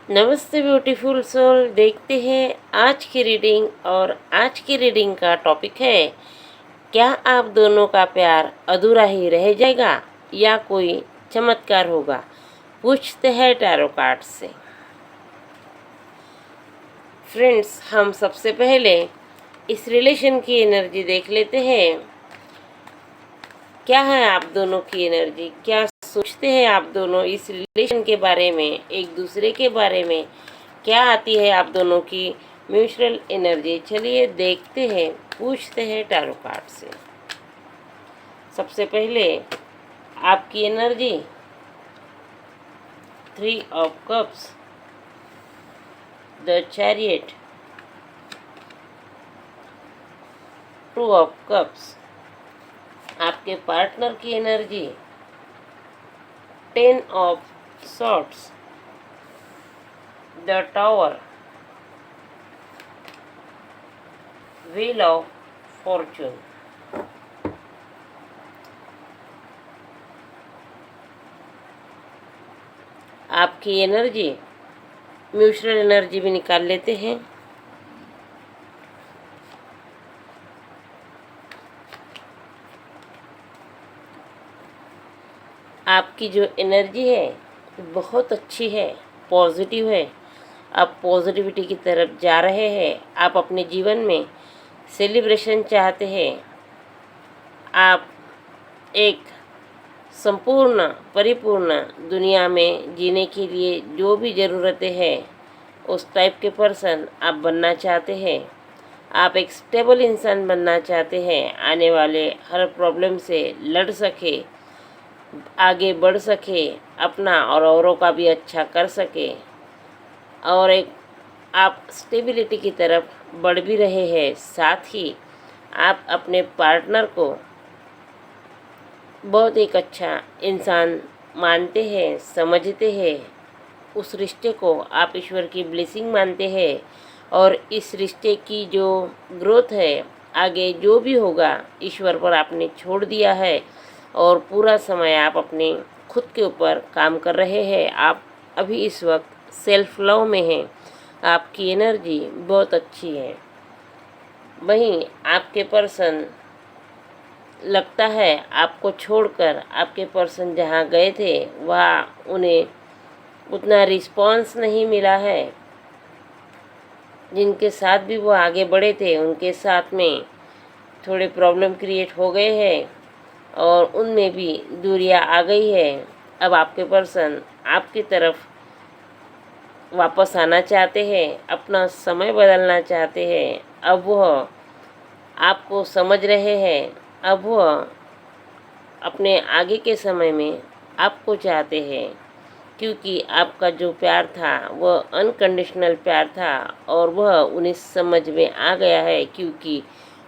नमस्ते beautiful soul. देखते हैं आज की रीडिंग। और आज की रीडिंग का टॉपिक है, क्या आप दोनों का प्यार अधूरा ही रह जाएगा या कोई चमत्कार होगा। पूछते हैं टैरो कार्ड से। फ्रेंड्स, हम सबसे पहले इस रिलेशन की एनर्जी देख लेते हैं। क्या है आप दोनों की एनर्जी, क्या सोचते हैं आप दोनों इस रिलेशन के बारे में, एक दूसरे के बारे में क्या आती है आप दोनों की म्यूचुअल एनर्जी। चलिए देखते हैं, पूछते हैं टैरो कार्ड से। सबसे पहले आपकी energy, 3 of cups, the chariot, 2 of cups. आपके पार्टनर की energy, 10 of swords, the tower, wheel of Fortune. आपकी एनर्जी, म्यूचुअल एनर्जी भी निकाल लेते हैं। आपकी जो एनर्जी है बहुत अच्छी है, पॉजिटिव है। आप पॉजिटिविटी की तरफ जा रहे हैं। आप अपने जीवन में सेलिब्रेशन चाहते हैं। आप एक संपूर्ण परिपूर्ण दुनिया में जीने के लिए जो भी ज़रूरतें हैं उस टाइप के पर्सन आप बनना चाहते हैं। आप एक स्टेबल इंसान बनना चाहते हैं, आने वाले हर प्रॉब्लम से लड़ सके, आगे बढ़ सके, अपना और औरों का भी अच्छा कर सके, और एक आप स्टेबिलिटी की तरफ बढ़ भी रहे हैं। साथ ही आप अपने पार्टनर को बहुत एक अच्छा इंसान मानते हैं, समझते हैं। उस रिश्ते को आप ईश्वर की ब्लेसिंग मानते हैं, और इस रिश्ते की जो ग्रोथ है, आगे जो भी होगा ईश्वर पर आपने छोड़ दिया है, और पूरा समय आप अपने खुद के ऊपर काम कर रहे हैं। आप अभी इस वक्त सेल्फ लव में हैं। आपकी एनर्जी बहुत अच्छी है। वहीं आपके पर्सन, लगता है आपको छोड़कर आपके पर्सन जहाँ गए थे वहाँ उन्हें उतना रिस्पॉन्स नहीं मिला है। जिनके साथ भी वो आगे बढ़े थे उनके साथ में थोड़े प्रॉब्लम क्रिएट हो गए हैं, और उनमें भी दूरियां आ गई है। अब आपके पर्सन आपकी तरफ वापस आना चाहते हैं, अपना समय बदलना चाहते हैं। अब वह आपको समझ रहे हैं। अब वह अपने आगे के समय में आपको चाहते हैं, क्योंकि आपका जो प्यार था वह अनकंडीशनल प्यार था, और वह उन्हें समझ में आ गया है, क्योंकि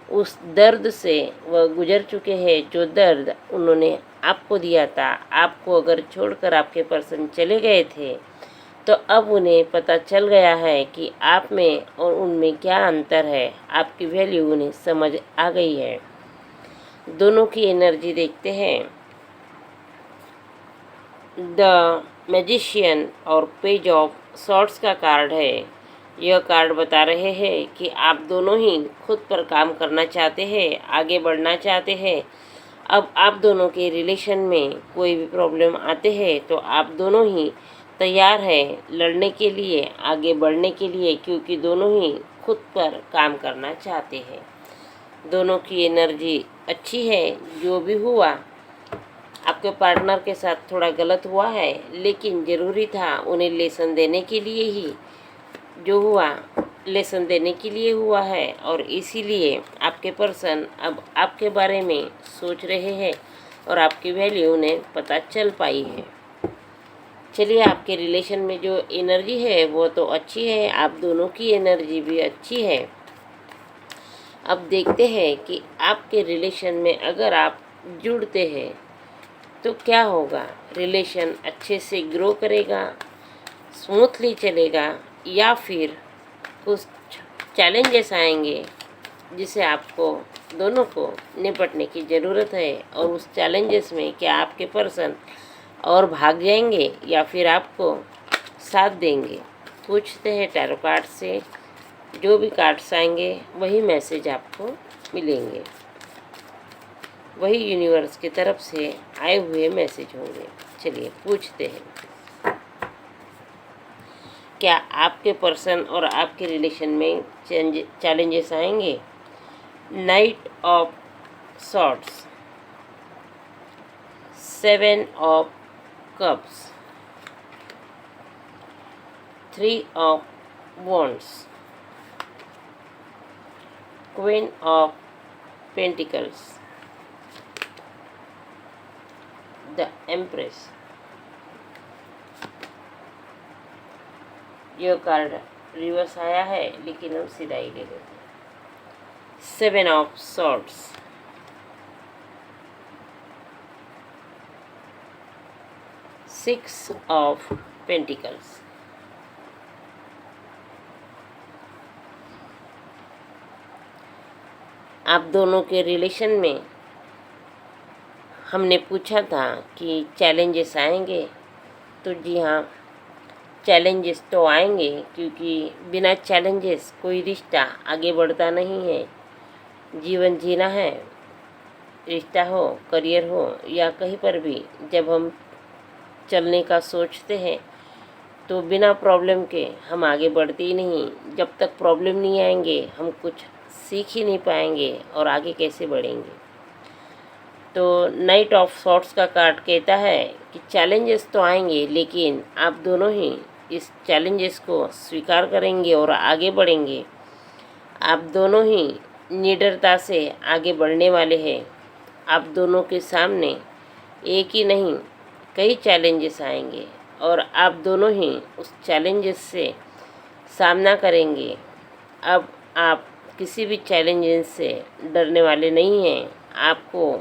उस दर्द से वह गुजर चुके हैं। जो दर्द उन्होंने आपको दिया था, आपको अगर छोड़कर आपके पर्सन चले गए थे, तो अब उन्हें पता चल गया है कि आप में और उनमें क्या अंतर है। आपकी वैल्यू उन्हें समझ आ गई है। दोनों की एनर्जी देखते हैं। द मैजिशियन और पेज ऑफ सॉर्ड्स का कार्ड है। यह कार्ड बता रहे हैं कि आप दोनों ही खुद पर काम करना चाहते हैं, आगे बढ़ना चाहते हैं। अब आप दोनों के रिलेशन में कोई भी प्रॉब्लम आते हैं तो आप दोनों ही तैयार हैं लड़ने के लिए, आगे बढ़ने के लिए, क्योंकि दोनों ही खुद पर काम करना चाहते हैं। दोनों की एनर्जी अच्छी है। जो भी हुआ आपके पार्टनर के साथ थोड़ा गलत हुआ है, लेकिन ज़रूरी था उन्हें लेसन देने के लिए ही जो हुआ, लेसन देने के लिए हुआ है। और इसीलिए आपके पर्सन अब आपके बारे में सोच रहे हैं, और आपकी वैल्यू उन्हें पता चल पाई है। चलिए, आपके रिलेशन में जो एनर्जी है वो तो अच्छी है, आप दोनों की एनर्जी भी अच्छी है। अब देखते हैं कि आपके रिलेशन में अगर आप जुड़ते हैं तो क्या होगा। रिलेशन अच्छे से ग्रो करेगा, स्मूथली चलेगा, या फिर कुछ चैलेंजेस आएंगे जिसे आपको दोनों को निपटने की ज़रूरत है। और उस चैलेंजेस में क्या आपके पर्सन और भाग जाएंगे या फिर आपको साथ देंगे। पूछते हैं टैरो कार्ड से। जो भी कार्ड्स आएंगे वही मैसेज आपको मिलेंगे, वही यूनिवर्स की तरफ से आए हुए मैसेज होंगे। चलिए पूछते हैं, क्या आपके पर्सन और आपके रिलेशन में चैलेंजेस आएंगे? Night of swords, 7 of cups, 3 of wands, Queen of Pentacles, the Empress। यह कार्ड रिवर्स आया है, लेकिन हम सीधा ही ले लेते हैं। 7 ऑफ सॉर्ड्स, 6 ऑफ पेंटिकल्स। आप दोनों के रिलेशन में हमने पूछा था कि चैलेंजेस आएंगे, तो जी हाँ, चैलेंजेस तो आएंगे, क्योंकि बिना चैलेंजेस कोई रिश्ता आगे बढ़ता नहीं है। जीवन जीना है, रिश्ता हो, करियर हो या कहीं पर भी जब हम चलने का सोचते हैं तो बिना प्रॉब्लम के हम आगे बढ़ते ही नहीं। जब तक प्रॉब्लम नहीं आएंगे हम कुछ सीख ही नहीं पाएंगे और आगे कैसे बढ़ेंगे। तो नाइट ऑफ सॉर्ड्स का कार्ड कहता है कि चैलेंजेस तो आएंगे, लेकिन आप दोनों ही इस चैलेंजेस को स्वीकार करेंगे और आगे बढ़ेंगे। आप दोनों ही निडरता से आगे बढ़ने वाले हैं। आप दोनों के सामने एक ही नहीं कई चैलेंजेस आएंगे और आप दोनों ही उस चैलेंजेस से सामना करेंगे। अब आप किसी भी चैलेंजेस से डरने वाले नहीं हैं। आपको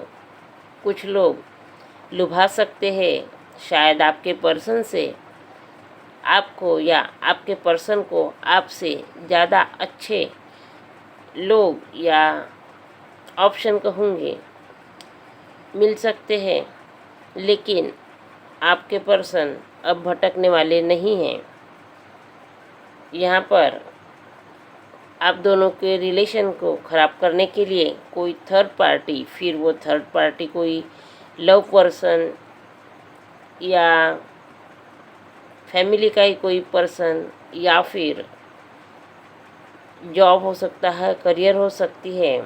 कुछ लोग लुभा सकते हैं, शायद आपके पर्सन से आपको या आपके पर्सन को आपसे ज़्यादा अच्छे लोग या ऑप्शन कहूँगे मिल सकते हैं, लेकिन आपके पर्सन अब भटकने वाले नहीं हैं। यहाँ पर आप दोनों के रिलेशन को ख़राब करने के लिए कोई थर्ड पार्टी, फिर वो थर्ड पार्टी कोई लव पर्सन या फैमिली का ही कोई पर्सन या फिर जॉब हो सकता है, करियर हो सकती है,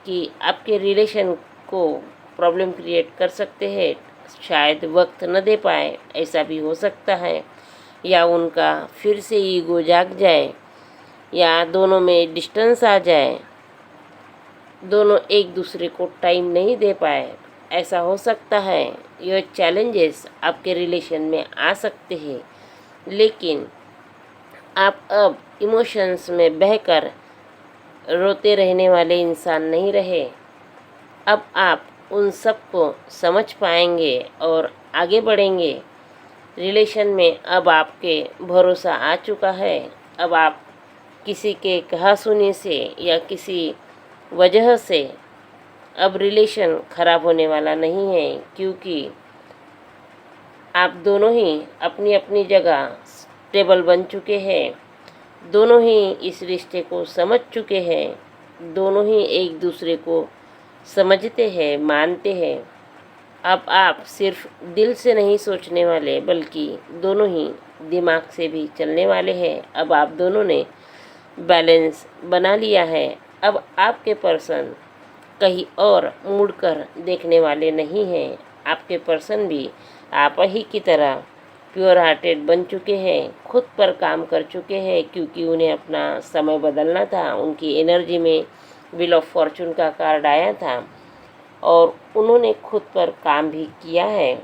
कि आपके रिलेशन को प्रॉब्लम क्रिएट कर सकते हैं। शायद वक्त न दे पाए, ऐसा भी हो सकता है, या उनका फिर से ईगो जाग जाए, या दोनों में डिस्टेंस आ जाए, दोनों एक दूसरे को टाइम नहीं दे पाए, ऐसा हो सकता है। यह चैलेंजेस आपके रिलेशन में आ सकते हैं, लेकिन आप अब इमोशंस में बहकर रोते रहने वाले इंसान नहीं रहे। अब आप उन सब को समझ पाएंगे और आगे बढ़ेंगे। रिलेशन में अब आपके भरोसा आ चुका है। अब आप किसी के कहा सुनी से या किसी वजह से अब रिलेशन ख़राब होने वाला नहीं है, क्योंकि आप दोनों ही अपनी अपनी जगह स्टेबल बन चुके हैं। दोनों ही इस रिश्ते को समझ चुके हैं। दोनों ही एक दूसरे को समझते हैं, मानते हैं। अब आप सिर्फ दिल से नहीं सोचने वाले, बल्कि दोनों ही दिमाग से भी चलने वाले हैं। अब आप दोनों ने बैलेंस बना लिया है। अब आपके पर्सन कहीं और मुड़कर देखने वाले नहीं हैं। आपके पर्सन भी आप ही की तरह प्योर हार्टेड बन चुके हैं, खुद पर काम कर चुके हैं, क्योंकि उन्हें अपना समय बदलना था। उनकी एनर्जी में व्हील ऑफ फॉर्चून का कार्ड आया था और उन्होंने खुद पर काम भी किया है।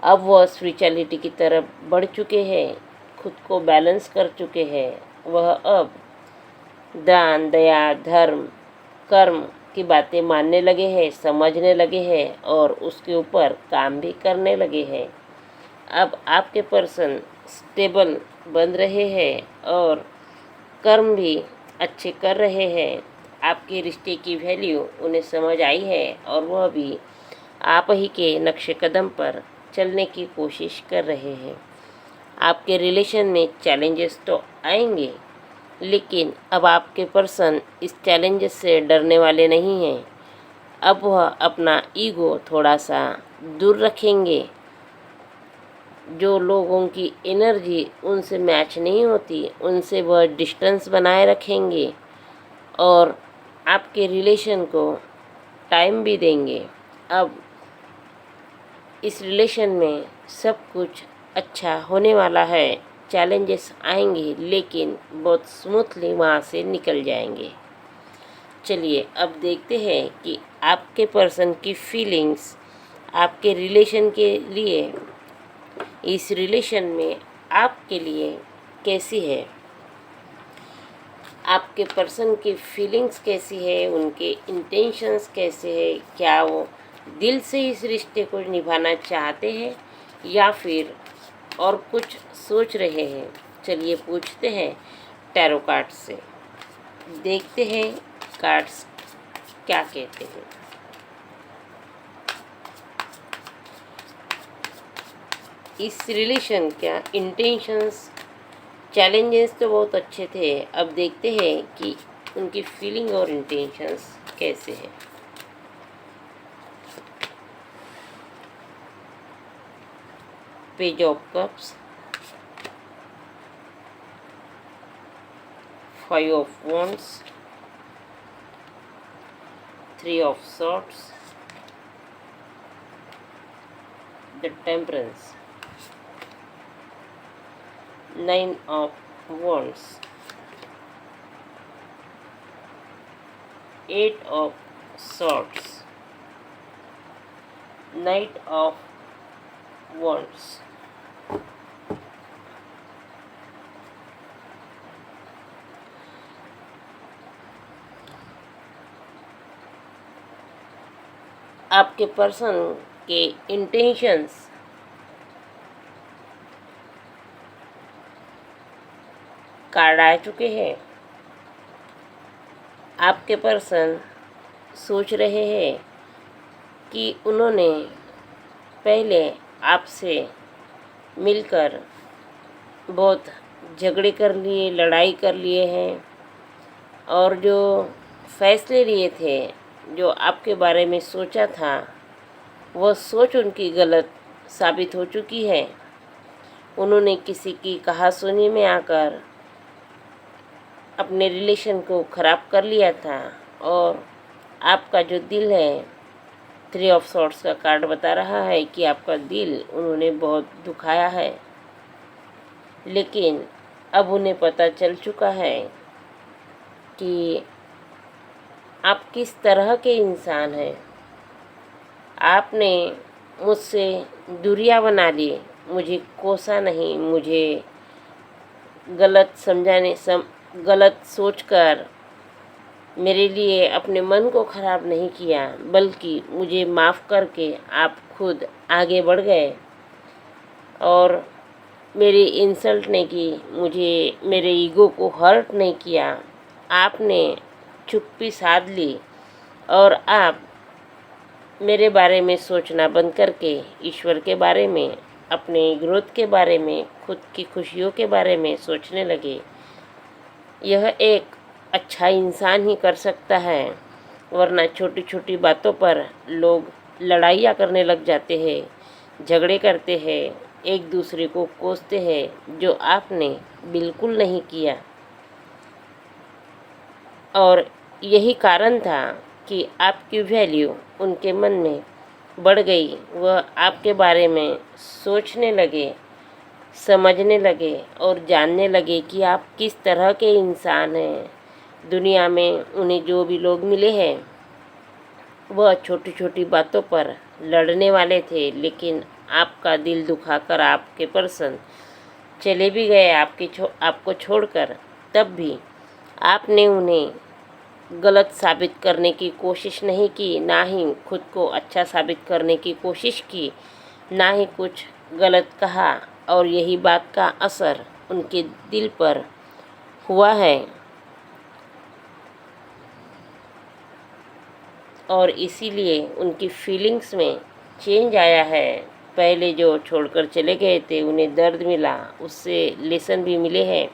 अब वह स्पिरिचुअलिटी की तरफ बढ़ चुके हैं, खुद को बैलेंस कर चुके हैं। वह अब दान, दया, धर्म, कर्म की बातें मानने लगे हैं, समझने लगे हैं और उसके ऊपर काम भी करने लगे हैं। अब आपके पर्सन स्टेबल बन रहे हैं और कर्म भी अच्छे कर रहे हैं। आपके रिश्ते की वैल्यू उन्हें समझ आई है और वह भी आप ही के नक्शे कदम पर चलने की कोशिश कर रहे हैं। आपके रिलेशन में चैलेंजेस तो आएंगे, लेकिन अब आपके पर्सन इस चैलेंजेस से डरने वाले नहीं हैं। अब वह अपना ईगो थोड़ा सा दूर रखेंगे। जो लोगों की एनर्जी उनसे मैच नहीं होती, उनसे वह डिस्टेंस बनाए रखेंगे और आपके रिलेशन को टाइम भी देंगे। अब इस रिलेशन में सब कुछ अच्छा होने वाला है। चैलेंजेस आएंगे लेकिन बहुत स्मूथली वहाँ से निकल जाएंगे। चलिए अब देखते हैं कि आपके पर्सन की फीलिंग्स आपके रिलेशन के लिए, इस रिलेशन में आपके लिए कैसी है। आपके पर्सन की फीलिंग्स कैसी है, उनके इंटेंशंस कैसे है, क्या वो दिल से इस रिश्ते को निभाना चाहते हैं या फिर और कुछ सोच रहे हैं। चलिए पूछते हैं टैरो कार्ड से, देखते हैं कार्ड्स क्या कहते हैं। इस रिलेशन का इंटेंशंस, चैलेंजेस तो बहुत अच्छे थे। अब देखते हैं कि उनकी फीलिंग और इंटेंशंस कैसे हैं। Page of cups, 5 of wands, 3 of swords, the temperance, 9 of wands, 8 of swords, knight of wands। आपके पर्सन के इंटेंशंस कार्ड आ चुके हैं। आपके पर्सन सोच रहे हैं कि उन्होंने पहले आपसे मिलकर बहुत झगड़े कर लिए, लड़ाई कर लिए हैं और जो फैसले लिए थे, जो आपके बारे में सोचा था, वह सोच उनकी गलत साबित हो चुकी है। उन्होंने किसी की कहासुनी में आकर अपने रिलेशन को ख़राब कर लिया था और आपका जो दिल है, 3 ऑफ सॉर्ड्स का कार्ड बता रहा है कि आपका दिल उन्होंने बहुत दुखाया है। लेकिन अब उन्हें पता चल चुका है कि आप किस तरह के इंसान हैं। आपने मुझसे दूरियां बना ली, मुझे कोसा नहीं, मुझे गलत सोचकर मेरे लिए अपने मन को ख़राब नहीं किया, बल्कि मुझे माफ़ करके आप खुद आगे बढ़ गए और मेरी इंसल्ट नहीं की, मुझे मेरे ईगो को हर्ट नहीं किया। आपने चुप्पी साध ली और आप मेरे बारे में सोचना बंद करके ईश्वर के बारे में, अपने ग्रोथ के बारे में, खुद की खुशियों के बारे में सोचने लगे। यह एक अच्छा इंसान ही कर सकता है, वरना छोटी छोटी बातों पर लोग लड़ाइयाँ करने लग जाते हैं, झगड़े करते हैं, एक दूसरे को कोसते हैं, जो आपने बिल्कुल नहीं किया। और यही कारण था कि आपकी वैल्यू उनके मन में बढ़ गई। वह आपके बारे में सोचने लगे, समझने लगे और जानने लगे कि आप किस तरह के इंसान हैं। दुनिया में उन्हें जो भी लोग मिले हैं, वह छोटी छोटी बातों पर लड़ने वाले थे, लेकिन आपका दिल दुखाकर आपके पर्सन चले भी गए आपको छोड़कर। तब भी आपने उन्हें गलत साबित करने की कोशिश नहीं की, ना ही खुद को अच्छा साबित करने की कोशिश की, ना ही कुछ गलत कहा। और यही बात का असर उनके दिल पर हुआ है और इसीलिए उनकी फीलिंग्स में चेंज आया है। पहले जो छोड़कर चले गए थे उन्हें दर्द मिला, उससे लेसन भी मिले हैं।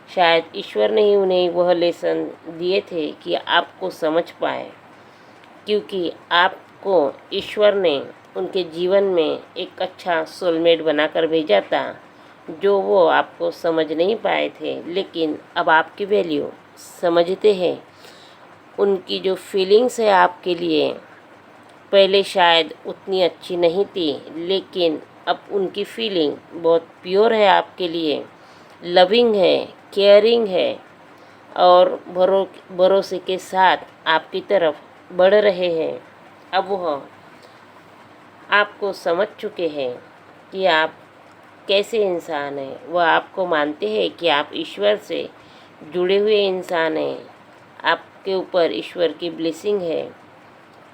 शायद ईश्वर ने ही उन्हें वह लेसन दिए थे कि आपको समझ पाए, क्योंकि आपको ईश्वर ने उनके जीवन में एक अच्छा सोलमेट बनाकर भेजा था, जो वो आपको समझ नहीं पाए थे, लेकिन अब आपकी वैल्यू समझते हैं। उनकी जो फीलिंग्स है आपके लिए पहले शायद उतनी अच्छी नहीं थी, लेकिन अब उनकी फीलिंग बहुत प्योर है आपके लिए, लविंग है, केयरिंग है और भरोसे के साथ आपकी तरफ बढ़ रहे हैं। अब वह आपको समझ चुके हैं कि आप कैसे इंसान हैं। वह आपको मानते हैं कि आप ईश्वर से जुड़े हुए इंसान हैं, आपके ऊपर ईश्वर की ब्लेसिंग है।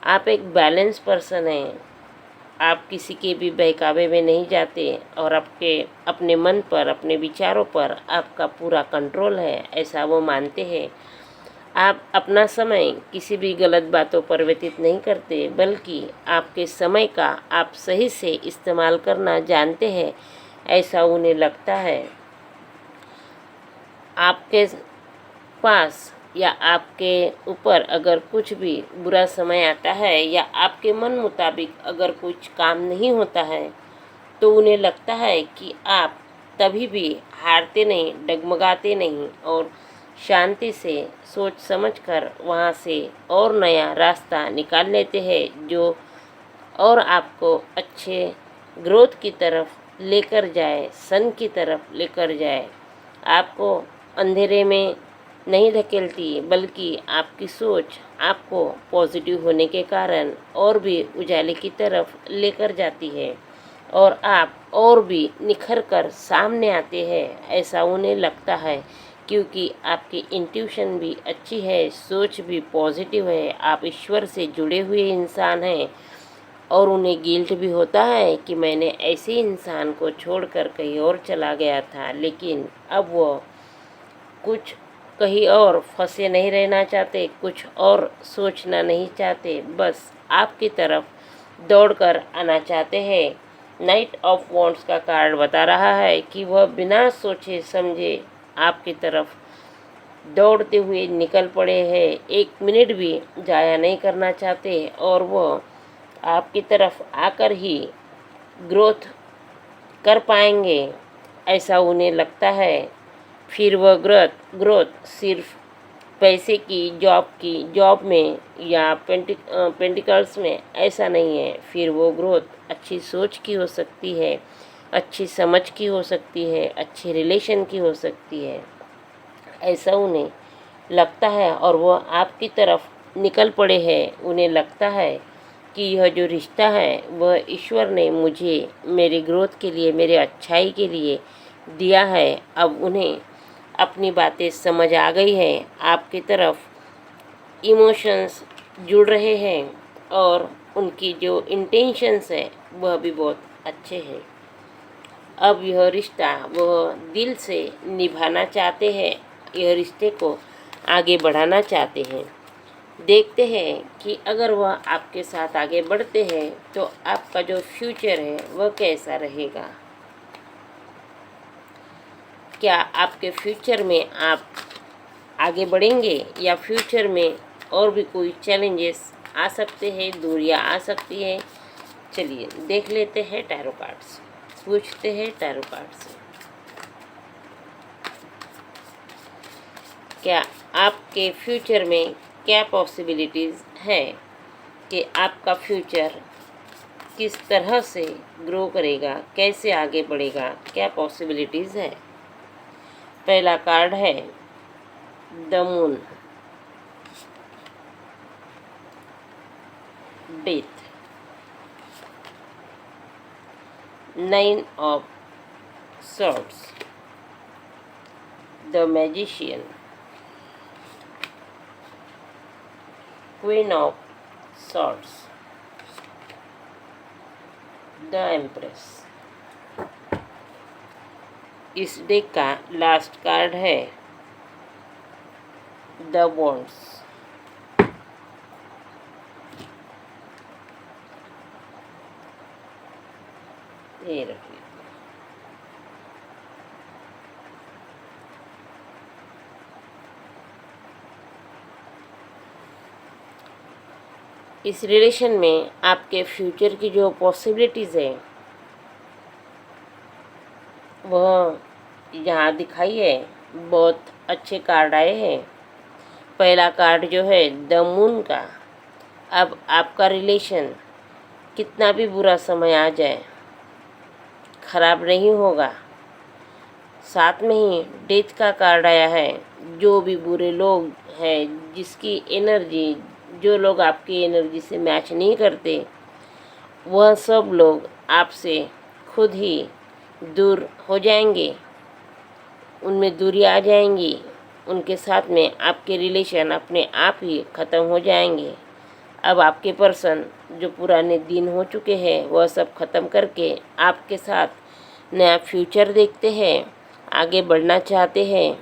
आप एक बैलेंस पर्सन हैं, आप किसी के भी बहकावे में नहीं जाते और आपके अपने मन पर, अपने विचारों पर आपका पूरा कंट्रोल है, ऐसा वो मानते हैं। आप अपना समय किसी भी गलत बातों पर व्यतीत नहीं करते, बल्कि आपके समय का आप सही से इस्तेमाल करना जानते हैं, ऐसा उन्हें लगता है। आपके पास या आपके ऊपर अगर कुछ भी बुरा समय आता है या आपके मन मुताबिक अगर कुछ काम नहीं होता है, तो उन्हें लगता है कि आप तभी भी हारते नहीं, डगमगाते नहीं और शांति से सोच समझकर वहाँ से और नया रास्ता निकाल लेते हैं, जो और आपको अच्छे ग्रोथ की तरफ लेकर जाए, सन की तरफ लेकर जाए। आपको अंधेरे में नहीं धकेलती, बल्कि आपकी सोच आपको पॉजिटिव होने के कारण और भी उजाले की तरफ लेकर जाती है और आप और भी निखर कर सामने आते हैं, ऐसा उन्हें लगता है। क्योंकि आपकी इंट्यूशन भी अच्छी है, सोच भी पॉजिटिव है, आप ईश्वर से जुड़े हुए इंसान हैं और उन्हें गिल्ट भी होता है कि मैंने ऐसे इंसान को छोड़कर कहीं और चला गया था, लेकिन अब वो कुछ कहीं और फंसे नहीं रहना चाहते, कुछ और सोचना नहीं चाहते, बस आपकी तरफ दौड़कर आना चाहते हैं। नाइट ऑफ वॉन्ड्स का कार्ड बता रहा है कि वह बिना सोचे समझे आपकी तरफ दौड़ते हुए निकल पड़े हैं, एक मिनट भी जाया नहीं करना चाहते और वह आपकी तरफ आकर ही ग्रोथ कर पाएंगे, ऐसा उन्हें लगता है। फिर वह ग्रोथ सिर्फ पैसे की, जॉब में या पेंटिकल्स में ऐसा नहीं है। फिर वो ग्रोथ अच्छी सोच की हो सकती है, अच्छी समझ की हो सकती है, अच्छे रिलेशन की हो सकती है, ऐसा उन्हें लगता है और वो आपकी तरफ निकल पड़े हैं। उन्हें लगता है कि यह जो रिश्ता है वह ईश्वर ने मुझे मेरी ग्रोथ के लिए, मेरे अच्छाई के लिए दिया है। अब उन्हें अपनी बातें समझ आ गई है, आपकी तरफ इमोशंस जुड़ रहे हैं और उनकी जो इंटेंशंस है वह भी बहुत अच्छे हैं। अब यह रिश्ता वह दिल से निभाना चाहते हैं, यह रिश्ते को आगे बढ़ाना चाहते हैं। देखते हैं कि अगर वह आपके साथ आगे बढ़ते हैं तो आपका जो फ्यूचर है वह कैसा रहेगा। क्या आपके फ्यूचर में आप आगे बढ़ेंगे या फ्यूचर में और भी कोई चैलेंजेस आ सकते हैं, दूरियां आ सकती हैं। चलिए देख लेते हैं टैरो कार्ड से, पूछते हैं टैरो कार्ड से क्या आपके फ्यूचर में क्या पॉसिबिलिटीज़ है, कि आपका फ्यूचर किस तरह से ग्रो करेगा, कैसे आगे बढ़ेगा, क्या पॉसिबिलिटीज़ है। पहला कार्ड है the moon, death, 9 of swords, the magician, queen of swords, the empress. इस डेक का लास्ट कार्ड है द वॉन्ड्स। ये रखिए। इस रिलेशन में आपके फ्यूचर की जो पॉसिबिलिटीज़ है वह यहाँ दिखाई है। बहुत अच्छे कार्ड आए हैं। पहला कार्ड जो है द मून का। अब आपका रिलेशन कितना भी बुरा समय आ जाए खराब नहीं होगा। साथ में ही डेथ का कार्ड आया है। जो भी बुरे लोग हैं, जिसकी एनर्जी, जो लोग आपकी एनर्जी से मैच नहीं करते, वह सब लोग आपसे खुद ही दूर हो जाएंगे, उनमें दूरी आ जाएंगी। उनके साथ में आपके रिलेशन अपने आप ही ख़त्म हो जाएंगे। अब आपके पर्सन जो पुराने दिन हो चुके हैं वह सब ख़त्म करके आपके साथ नया फ्यूचर देखते हैं, आगे बढ़ना चाहते हैं।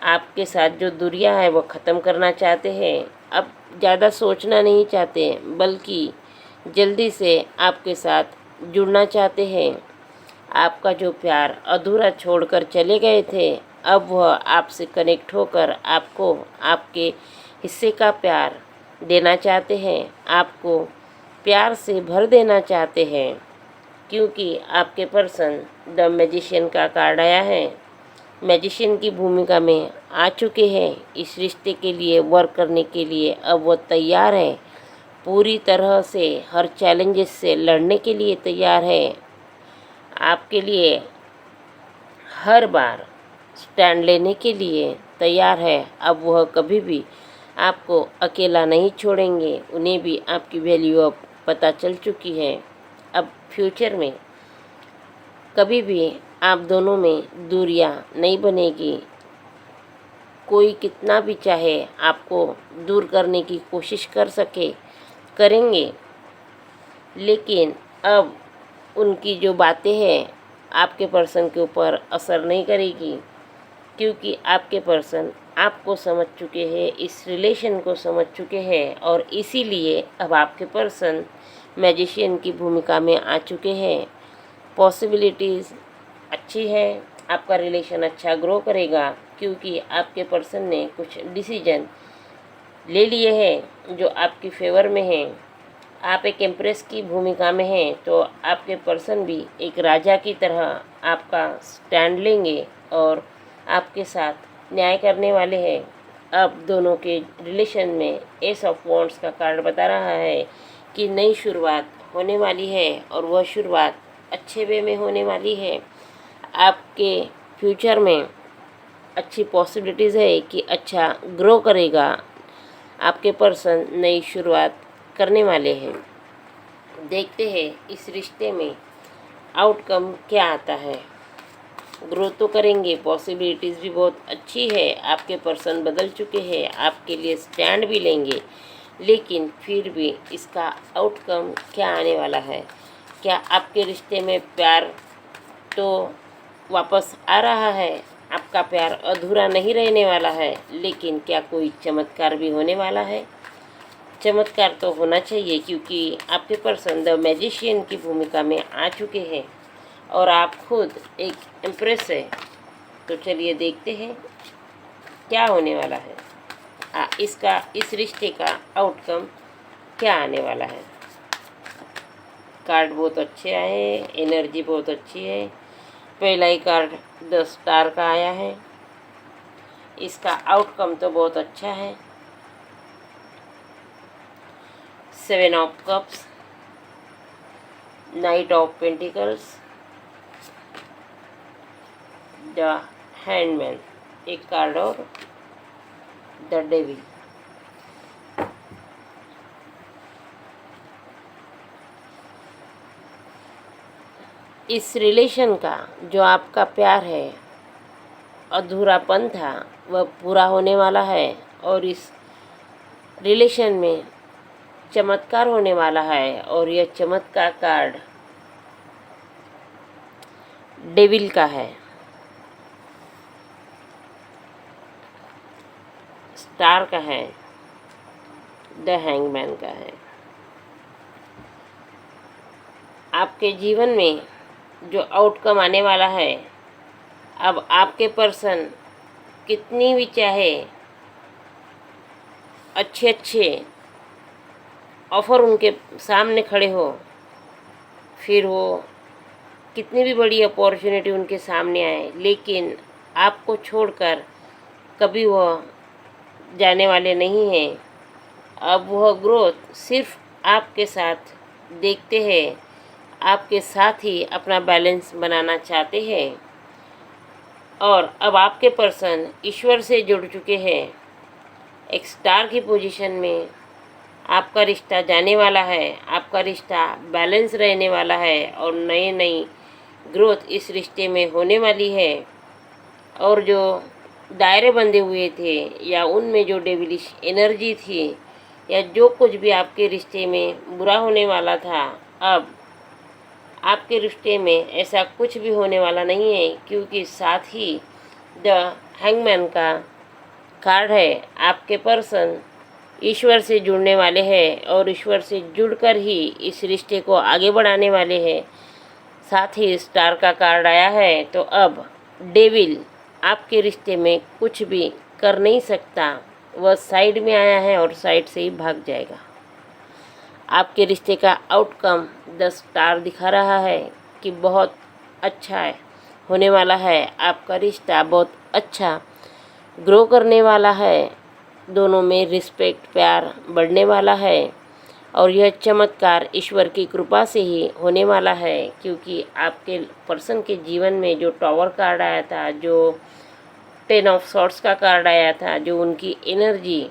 आपके साथ जो दूरियां है वो ख़त्म करना चाहते हैं। अब ज़्यादा सोचना नहीं चाहते, बल्कि जल्दी से आपके साथ जुड़ना चाहते हैं। आपका जो प्यार अधूरा छोड़कर चले गए थे, अब वह आपसे कनेक्ट होकर आपको आपके हिस्से का प्यार देना चाहते हैं। आपको प्यार से भर देना चाहते हैं, क्योंकि आपके पर्सन द मैजिशियन का कार्ड आया है। मैजिशियन की भूमिका में आ चुके हैं। इस रिश्ते के लिए वर्क करने के लिए अब वो तैयार है। पूरी तरह से हर चैलेंजेस से लड़ने के लिए तैयार है। आपके लिए हर बार स्टैंड लेने के लिए तैयार है। अब वह कभी भी आपको अकेला नहीं छोड़ेंगे। उन्हें भी आपकी वैल्यू अब पता चल चुकी है। अब फ्यूचर में कभी भी आप दोनों में दूरियां नहीं बनेगी। कोई कितना भी चाहे आपको दूर करने की कोशिश करेंगे, लेकिन अब उनकी जो बातें हैं आपके पर्सन के ऊपर असर नहीं करेगी, क्योंकि आपके पर्सन आपको समझ चुके हैं, इस रिलेशन को समझ चुके हैं, और इसीलिए अब आपके पर्सन मैजिशियन की भूमिका में आ चुके हैं। पॉसिबिलिटीज़ अच्छी है। आपका रिलेशन अच्छा ग्रो करेगा, क्योंकि आपके पर्सन ने कुछ डिसीजन ले लिए हैं जो आपकी फेवर में हैं। आप एक एम्प्रेस की भूमिका में हैं, तो आपके पर्सन भी एक राजा की तरह आपका स्टैंड लेंगे और आपके साथ न्याय करने वाले हैं। अब दोनों के रिलेशन में एस ऑफ वॉन्ड्स का कार्ड बता रहा है कि नई शुरुआत होने वाली है, और वह शुरुआत अच्छे वे में होने वाली है। आपके फ्यूचर में अच्छी पॉसिबिलिटीज़ है कि अच्छा ग्रो करेगा। आपके पर्सन नई शुरुआत करने वाले हैं। देखते हैं इस रिश्ते में आउटकम क्या आता है। ग्रो तो करेंगे, पॉसिबिलिटीज़ भी बहुत अच्छी है। आपके पर्सन बदल चुके हैं, आपके लिए स्टैंड भी लेंगे, लेकिन फिर भी इसका आउटकम क्या आने वाला है। क्या आपके रिश्ते में प्यार तो वापस आ रहा है, आपका प्यार अधूरा नहीं रहने वाला है, लेकिन क्या कोई चमत्कार भी होने वाला है। चमत्कार तो होना चाहिए, क्योंकि आपके पर्सन द मैजिशियन की भूमिका में आ चुके हैं और आप खुद एक एम्प्रेस है। तो चलिए देखते हैं क्या होने वाला है। इस रिश्ते का आउटकम क्या आने वाला है। कार्ड बहुत अच्छे आए हैं, एनर्जी बहुत अच्छी है। पहला ही कार्ड 10 स्टार का आया है। इसका आउटकम तो बहुत अच्छा है। 7 of cups, night of pentacles, the handman, एक कार्ड, और द डेविल। इस रिलेशन का जो आपका प्यार है, अधूरापन था, वह पूरा होने वाला है, और इस रिलेशन में चमत्कार होने वाला है। और यह चमत्कार कार्ड डेविल का है, स्टार का है, द हैंगमैन का है। आपके जीवन में जो आउटकम आने वाला है, अब आपके पर्सन कितनी भी चाहे अच्छे अच्छे ऑफ़र उनके सामने खड़े हो, फिर वो कितनी भी बड़ी अपॉर्चुनिटी उनके सामने आए, लेकिन आपको छोड़कर कभी वह जाने वाले नहीं हैं। अब वह ग्रोथ सिर्फ आपके साथ देखते हैं, आपके साथ ही अपना बैलेंस बनाना चाहते हैं। और अब आपके पर्सन ईश्वर से जुड़ चुके हैं। एक स्टार की पोजीशन में आपका रिश्ता जाने वाला है, आपका रिश्ता बैलेंस रहने वाला है और नई नई ग्रोथ इस रिश्ते में होने वाली है। और जो दायरे बंधे हुए थे या उनमें जो डेविलिश एनर्जी थी या जो कुछ भी आपके रिश्ते में बुरा होने वाला था, अब आपके रिश्ते में ऐसा कुछ भी होने वाला नहीं है, क्योंकि साथ ही द हैंगमैन का कार्ड है। आपके पर्सन ईश्वर से जुड़ने वाले हैं और ईश्वर से जुड़कर ही इस रिश्ते को आगे बढ़ाने वाले हैं। साथ ही स्टार का कार्ड आया है, तो अब डेविल आपके रिश्ते में कुछ भी कर नहीं सकता। वह साइड में आया है और साइड से ही भाग जाएगा। आपके रिश्ते का आउटकम 10 स्टार दिखा रहा है कि बहुत अच्छा है, होने वाला है। आपका रिश्ता बहुत अच्छा ग्रो करने वाला है। दोनों में रिस्पेक्ट, प्यार बढ़ने वाला है और यह चमत्कार ईश्वर की कृपा से ही होने वाला है, क्योंकि आपके पर्सन के जीवन में जो टॉवर कार्ड आया था, जो 10 ऑफ सॉर्ड्स का कार्ड आया था, जो उनकी एनर्जी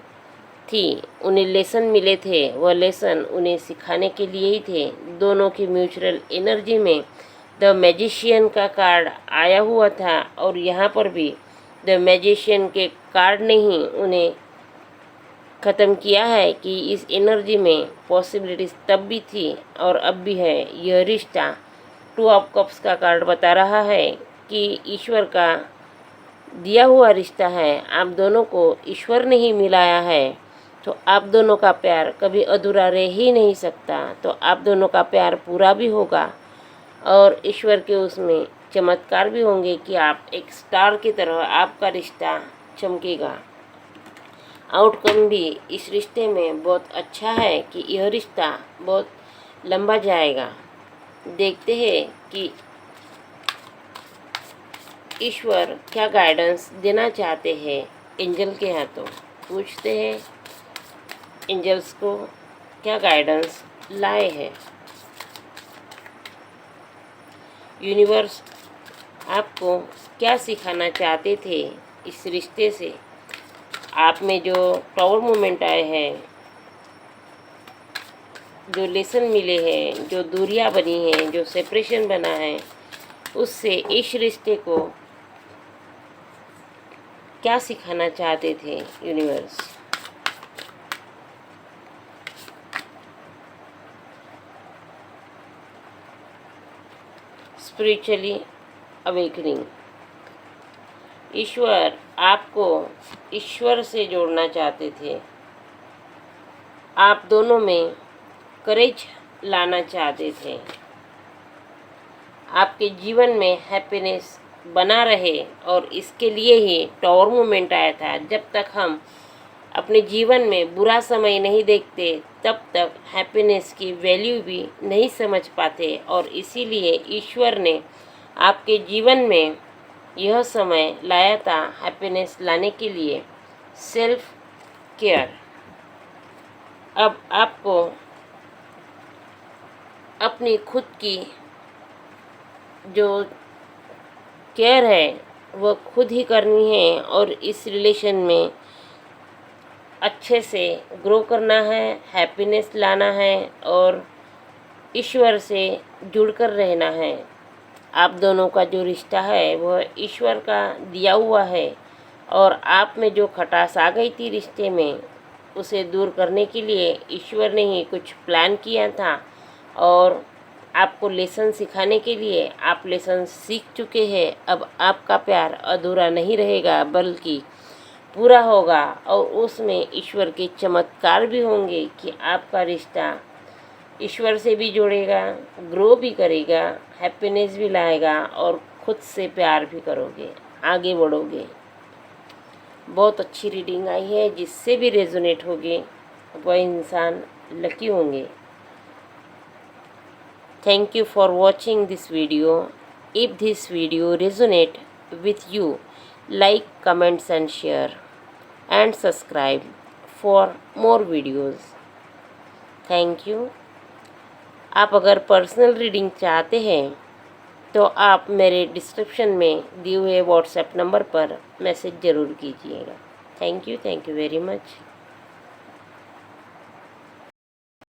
थी, उन्हें लेसन मिले थे, वह लेसन उन्हें सिखाने के लिए ही थे। दोनों की म्यूचुअल एनर्जी में द मैजिशियन का कार्ड आया हुआ था और यहाँ पर भी द मैजिशियन के कार्ड ने ही उन्हें ख़त्म किया है कि इस एनर्जी में पॉसिबिलिटीज़ तब भी थी और अब भी है। यह रिश्ता 2 ऑफ कप्स का कार्ड बता रहा है कि ईश्वर का दिया हुआ रिश्ता है। आप दोनों को ईश्वर ने ही मिलाया है, तो आप दोनों का प्यार कभी अधूरा रह ही नहीं सकता। तो आप दोनों का प्यार पूरा भी होगा और ईश्वर के उसमें चमत्कार भी होंगे कि आप एक स्टार की तरह आपका रिश्ता चमकेगा। आउटकम भी इस रिश्ते में बहुत अच्छा है कि यह रिश्ता बहुत लंबा जाएगा। देखते हैं कि ईश्वर क्या गाइडेंस देना चाहते हैं एंजल के हाथों। पूछते हैं एंजल्स को क्या गाइडेंस लाए हैं। यूनिवर्स आपको क्या सिखाना चाहते थे इस रिश्ते से। आप में जो टावर मोमेंट आए हैं, जो लेसन मिले हैं, जो दूरियां बनी हैं, जो सेपरेशन बना है, उससे इस रिश्ते को क्या सिखाना चाहते थे यूनिवर्स। Spiritually awakening. ईश्वर आपको ईश्वर से जोड़ना चाहते थे। आप दोनों में करेज लाना चाहते थे। आपके जीवन में हैप्पीनेस बना रहे और इसके लिए ही टावर मोमेंट आया था। जब तक हम अपने जीवन में बुरा समय नहीं देखते, तब तक हैप्पीनेस की वैल्यू भी नहीं समझ पाते और इसीलिए ईश्वर ने आपके जीवन में यह समय लाया था हैप्पीनेस लाने के लिए। Self care. अब आपको अपनी खुद की जो केयर है वह खुद ही करनी है और इस रिलेशन में अच्छे से ग्रो करना है, हैप्पीनेस लाना है और ईश्वर से जुड़कर रहना है। आप दोनों का जो रिश्ता है वह ईश्वर का दिया हुआ है और आप में जो खटास आ गई थी रिश्ते में, उसे दूर करने के लिए ईश्वर ने ही कुछ प्लान किया था और आपको लेसन सिखाने के लिए आप लेसन सीख चुके हैं। अब आपका प्यार अधूरा नहीं रहेगा बल्कि पूरा होगा और उसमें ईश्वर के चमत्कार भी होंगे कि आपका रिश्ता ईश्वर से भी जोड़ेगा, ग्रो भी करेगा, हैप्पीनेस भी लाएगा और खुद से प्यार भी करोगे, आगे बढ़ोगे। बहुत अच्छी रीडिंग आई है। जिससे भी रेजोनेट होगी वह इंसान लकी होंगे। Thank you for watching this video. If this video resonate with you, like, comments and share and subscribe for more videos. Thank you. आप अगर पर्सनल रीडिंग चाहते हैं तो आप मेरे डिस्क्रिप्शन में दिए हुए व्हाट्सएप नंबर पर मैसेज ज़रूर कीजिएगा। Thank you very much.